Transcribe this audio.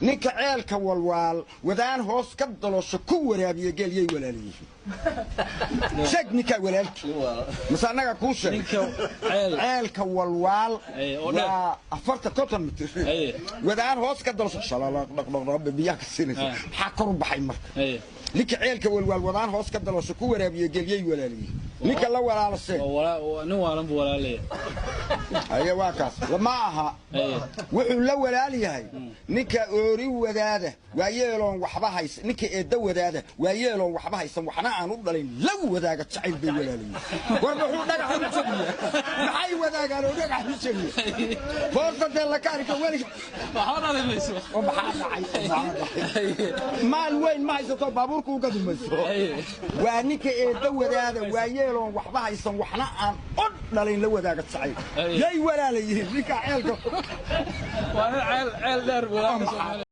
ninka ceelka walwaal wadaan hoos ka dalosho ku waraabiye geeliyay walaaliyay sheeg ninka walaalki masanaga ku sheeg ninka ceelka walwaal waa 40 mitir wadaan hoos ka dalosho shalala dhaqdhaqaaq biyaha ka siinaysa waxa kor u baxay marka ninka ceelka walwaal wadaan hoos ka dalosho ku waraabiye geeliyay walaaliyay ninka la walaalase nin waalan buu walaalay ayaa waa kaas lama aha wuxuu la walaaliyahay ninka oori wadaada waa yeeloon waxba haysan ninka eeda wadaada waa yeeloon waxba haysan waxna aan u dhalin la wadaaga jacayl bay walaaliyay war wuxuu dhagax u jabiyaa maxay wadaagaan oo dhagax u jabiyaa foorta la kaarka wali waxa dhalimayso oo maxaa dhacay maal weyn ma haysato baabuurku uga dumayso waa ninka eeda wadaada waa yeeloon waxba haysan waxna aan u dhalin la wadaaga jacayl yay walaalayeen ninka ceelka waa ceel dheer